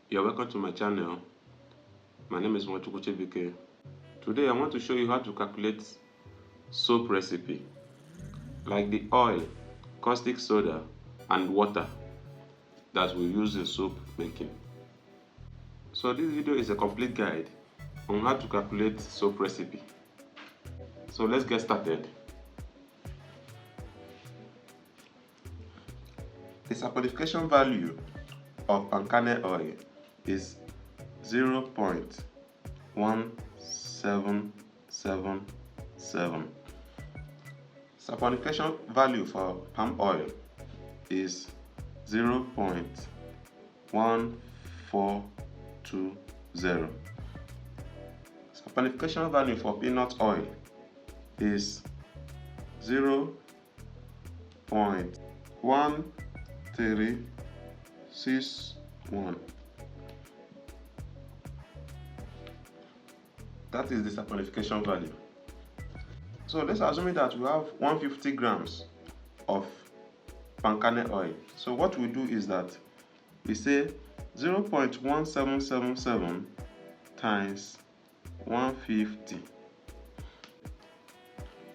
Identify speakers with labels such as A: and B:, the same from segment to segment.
A: You're welcome to my channel. My name is Bike. Today I want to show you how to calculate soap recipe, like the oil, caustic soda and water that we use in soap making. So this video is a complete guide on how to calculate soap recipe. So let's get started. The saponification value of palm kernel oil is 0.1777. Saponification value for palm oil is 0.1420. Saponification value for peanut oil is 0.1361. That is the saponification value. So let's assume that we have 150 grams of palm kernel oil. So what we do is that we say 0.1777 times 150.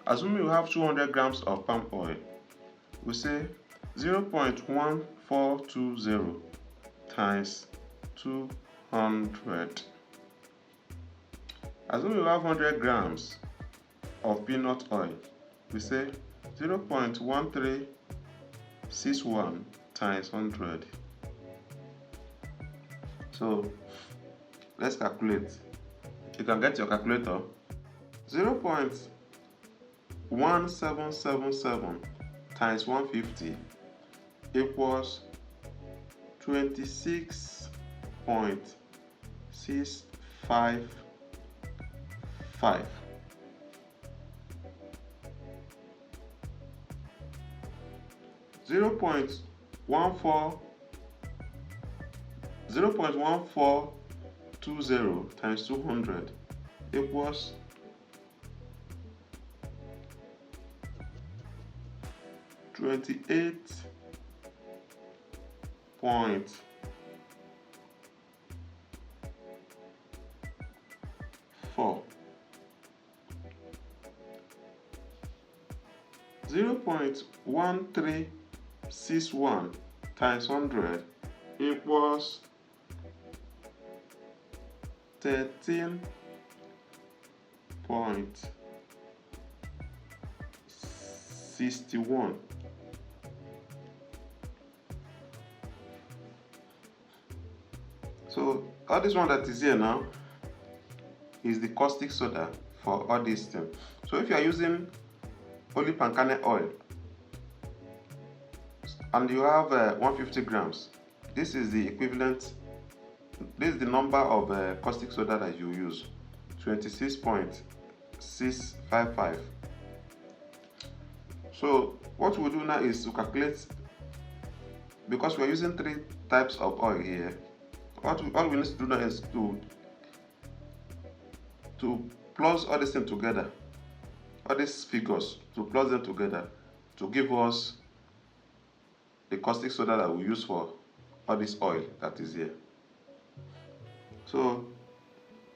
A: Assuming we have 200 grams of palm oil, we say 0.1420 times 200. Assuming we have 100 grams of peanut oil, we say 0.1361 times 100. So let's calculate. You can get your calculator. 0.1777 times 150 equals 26.655. 0.1420 times 200 equals 28.4. 0.1361 times 100 equals 13.61. So all this one that is here now is the caustic soda for all these things. So if you are using only palm kernel oil and you have 150 grams, this is the equivalent, this is the number of caustic soda that you use, 26.655. So what we'll do now is to calculate, because we're using 3 types of oil here. All we need to do now is to plus all these things together, all these figures, to plus them together to give us the caustic soda that we use for all this oil that is here. So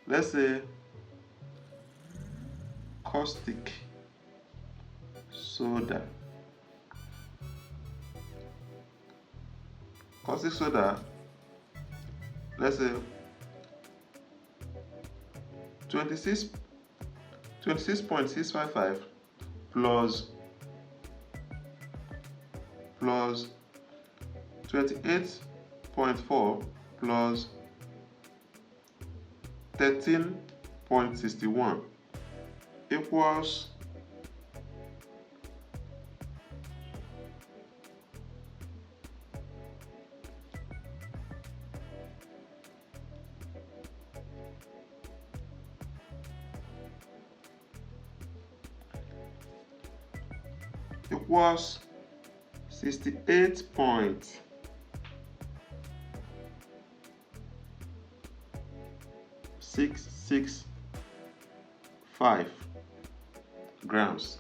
A: let's say caustic soda. Caustic soda, let's say 26.655 plus 28.4 plus 13.61 equals 68.665 grams.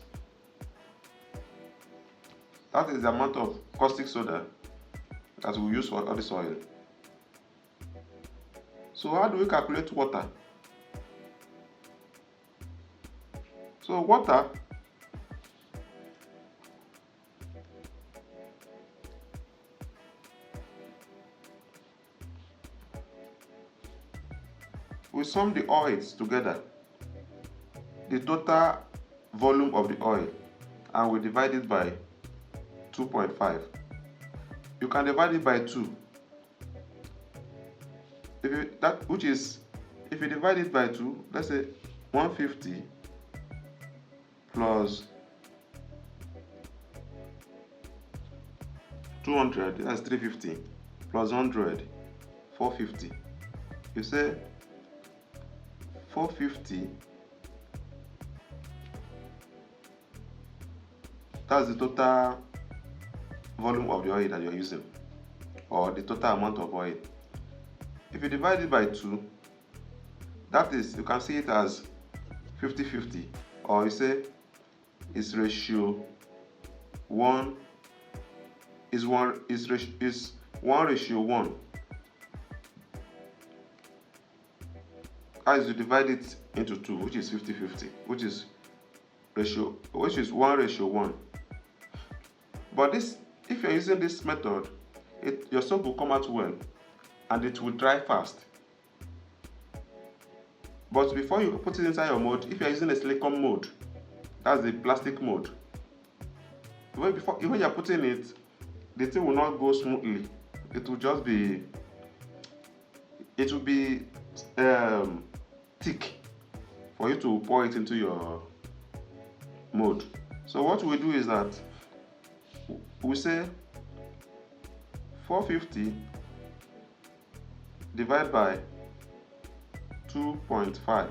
A: That is the amount of caustic soda that we use for all this oil. So how do we calculate water? So water we sum the oils together, the total volume of the oil, and we divide it by 2.5. You can divide it by 2. If you divide it by 2, let's say 150 plus 200, that's 350, plus 100, 450. You say 450, that's the total volume of the oil that you're using, or the total amount of oil. If you divide it by 2, that is, you can see it as 50-50, or you say it's ratio 1 is 1:1. As you divide it into 2, which is 50-50, which is 1:1. But this, if you're using this method, your soap will come out well and it will dry fast. But before you put it inside your mold, if you're using a silicone mold, that's the plastic mold, when you're putting it, the thing will not go smoothly. It will just be, thick for you to pour it into your mold. So what we do is that we say 450 divided by 2.5,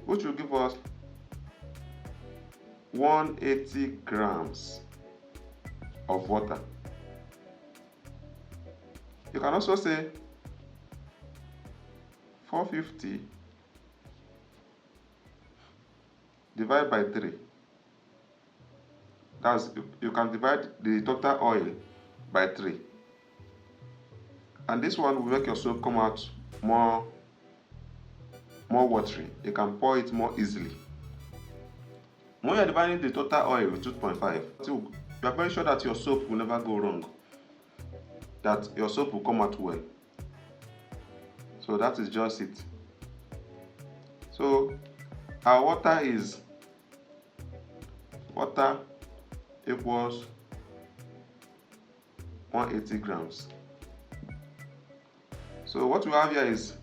A: which will give us 180 grams of water. You can also say 450 divided by 3. That's, you can divide the total oil by 3. And this one will make your soap come out more watery. You can pour it more easily. When you are dividing the total oil with 2.5, you are very sure that your soap will never go wrong, that your soap will come out well. So that is just it. So our water equals 180 grams. So what we have here is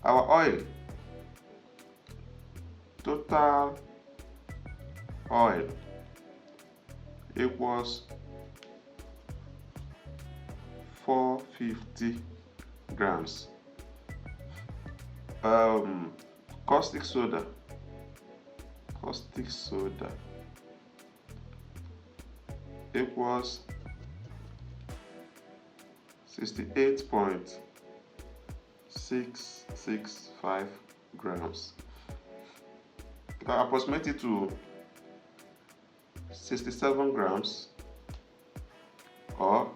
A: our oil, total oil equals 450 grams. Caustic soda equals 68.665 grams. You can approximate it to 67 grams, or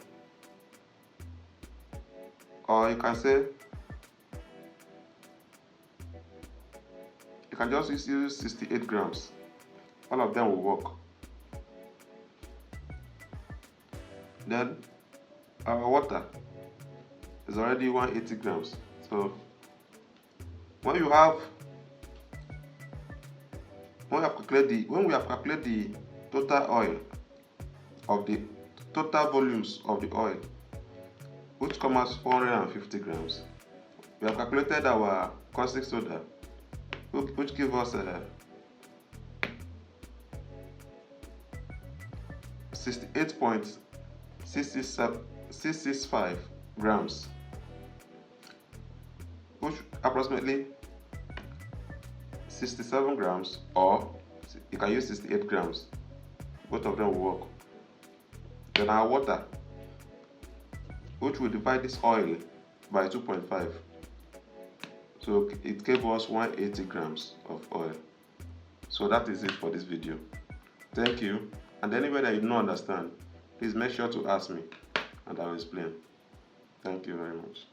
A: you can say, you can just use 68 grams. All of them will work. Then our water is already 180 grams. So when we have calculated the total oil of the total volumes of the oil, which comes as 450 grams, we have calculated our caustic soda, which gives us 68.665 grams, which approximately 67 grams, or you can use 68 grams. Both of them will work. Then our water, which will divide this oil by 2.5. So it gave us 180 grams of oil. So that is it for this video. Thank you. And anywhere that you don't understand, please make sure to ask me and I will explain. Thank you very much.